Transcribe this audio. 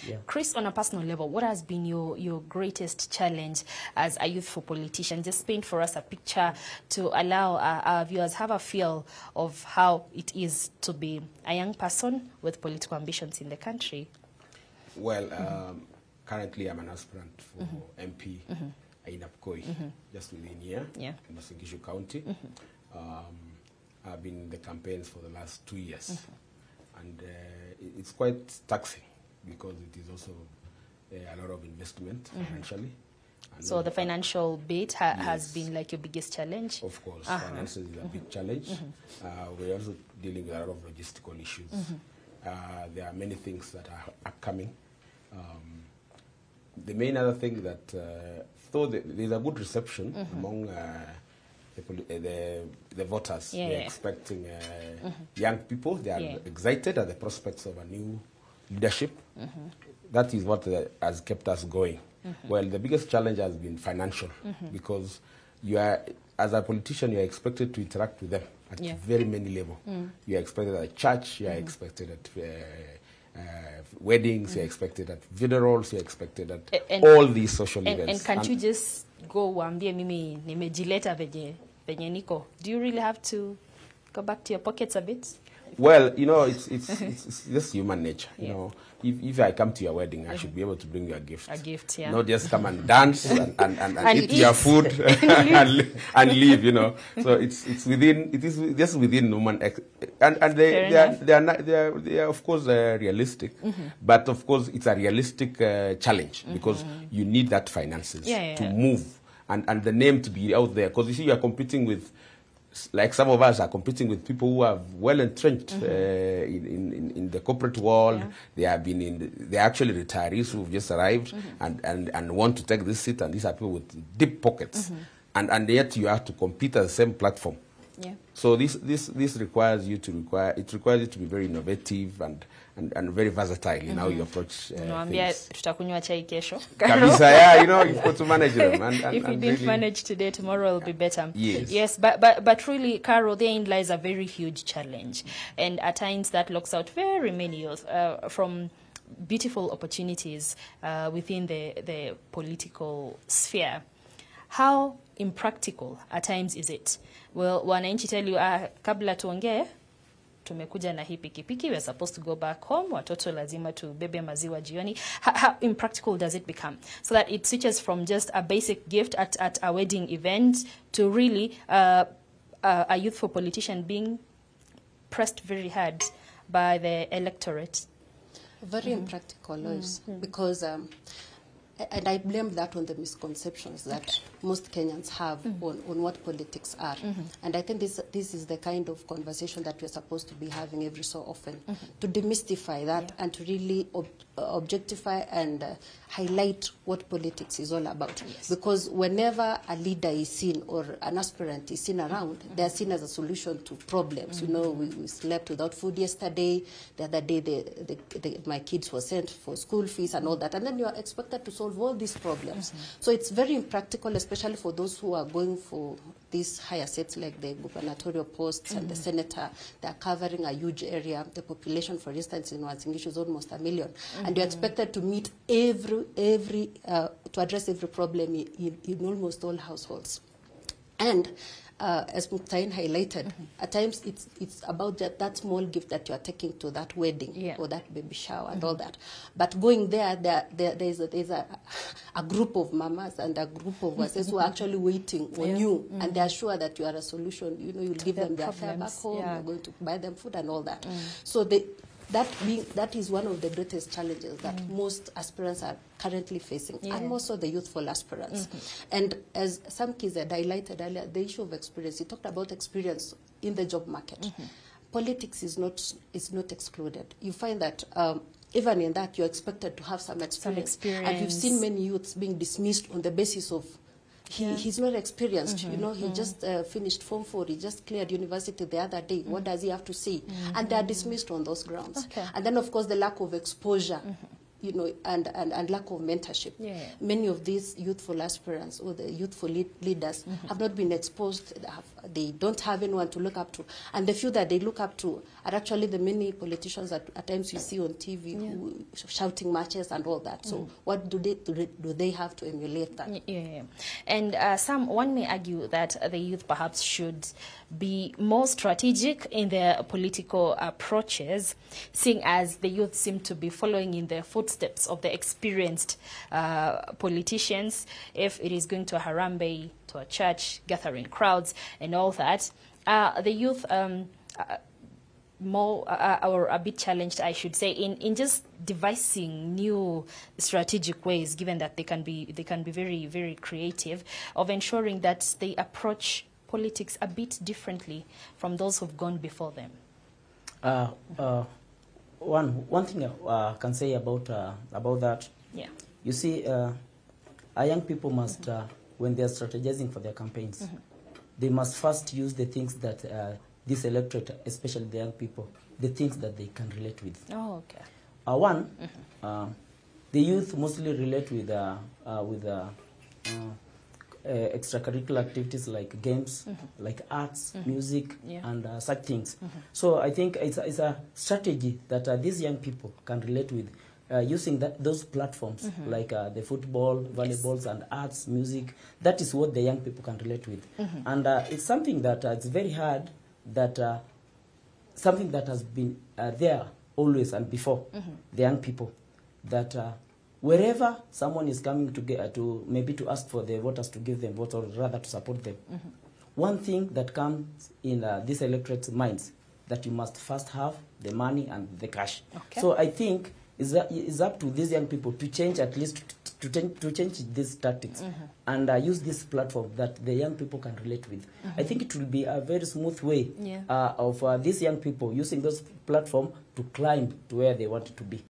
Yeah. Chris, on a personal level, what has been your greatest challenge as a youthful politician? Just paint for us a picture to allow our viewers have a feel of how it is to be a young person with political ambitions in the country. Well, currently I'm an aspirant for MP in Apkoi, just within here in Masingishu County. I've been in the campaigns for the last 2 years, and it's quite taxing because it is also a lot of investment financially. And so the financial bit has been like your biggest challenge? Of course, finances is a big challenge. We're also dealing with a lot of logistical issues. There are many things that are upcoming. The main other thing that, though there's a good reception among the voters, they're expecting young people, they are excited at the prospects of a new leadership. That is what has kept us going. Well, the biggest challenge has been financial, because you are, as a politician, you are expected to interact with them at very many levels. You are expected at church, you are expected at weddings, you're expected at funerals, you're expected at all these social events. And can't you just go wambie mimi nimejileta venye niko? Do you really have to go back to your pockets a bit? Well, you know, it's just human nature. You know, if I come to your wedding, I should be able to bring you a gift. A gift, yeah. Not just come and dance and eat your food and leave. You know, so it is just within human and they are of course realistic, but of course it's a realistic challenge because you need that finances to move and the name to be out there, because you see you are competing with. Like some of us are competing with people who are well entrenched in the corporate world. They have been they're actually retirees who've just arrived and want to take this seat, and these are people with deep pockets, and yet you have to compete at the same platform. So this requires you to be very innovative and very versatile in how you approach things. Tutakunywa chai kesho. Kabisa, yeah, you know, you've got to manage them. If you didn't manage today, tomorrow will be better. Yes. But really, Carol, therein lies a very huge challenge, and at times that locks out very many youth from beautiful opportunities within the political sphere. How impractical at times is it? Well, wananchi tell you, kabla tuongee, tumekuja na hii pikipiki, we're supposed to go back home, watoto lazima tubebe maziwa jioni. How impractical does it become? So that it switches from just a basic gift at a wedding event to really a youthful politician being pressed very hard by the electorate. Very impractical, Lois, because and I blame that on the misconceptions that most Kenyans have on what politics are. And I think this is the kind of conversation that we're supposed to be having every so often, to demystify that and to really objectify and highlight what politics is all about. Because whenever a leader is seen or an aspirant is seen around, they're seen as a solution to problems. You know, we slept without food yesterday, the other day my kids were sent for school fees and all that, and then you are expected to solve all these problems. So it's very impractical, especially for those who are going for these higher seats like the gubernatorial posts and the senator. They're covering a huge area. The population, for instance, in Wazingishu is almost 1 million. And you're expected to meet to address every problem in almost all households. And as Muktain highlighted, at times it's about that small gift that you are taking to that wedding or that baby shower and all that. But going there's a group of mamas and a group of us who are actually waiting on you, and they are sure that you are a solution. You know, you'll give them their fare back home, you're going to buy them food and all that. So that is one of the greatest challenges that most aspirants are currently facing, and more so the youthful aspirants. And as some kids had highlighted earlier, the issue of experience, he talked about experience in the job market. Politics is not excluded. You find that even in that, you're expected to have some experience. And you've seen many youths being dismissed on the basis of he's not experienced. You know, he just finished Form 4, he just cleared university the other day. What does he have to say? And they are dismissed on those grounds. And then, of course, the lack of exposure you know, and lack of mentorship. Yeah. Many of these youthful aspirants or the youthful leaders have not been exposed. They don't have anyone to look up to. And the few that they look up to are actually the many politicians that at times you see on TV who shouting matches and all that. So what do they have to emulate that? Yeah. And one may argue that the youth perhaps should be more strategic in their political approaches, seeing as the youth seem to be following in the footsteps of the experienced politicians. If it is going to a Harambee, to a church, gathering crowds and all that, the youth more or a bit challenged, I should say, in just devising new strategic ways, given that they can be very, very creative, of ensuring that they approach politics a bit differently from those who've gone before them. One thing I can say about that. Yeah. You see, our young people must, when they are strategizing for their campaigns, they must first use the things that this electorate, especially the young people, the things that they can relate with. Oh, okay. The youth mostly relate with extracurricular activities like games, like arts, music, and such things. So I think it's a strategy that these young people can relate with, using those platforms like the football, volleyballs, and arts, music. That is what the young people can relate with. And it's something that it's very hard, that something that has been there always and before the young people, that wherever someone is coming to maybe to ask for the voters to give them votes, or rather to support them, one thing that comes in this electorate's minds, that you must first have the money and the cash. Okay. So I think it's up to these young people to change, at least to change these tactics and use this platform that the young people can relate with. I think it will be a very smooth way of these young people using those platforms to climb to where they want to be.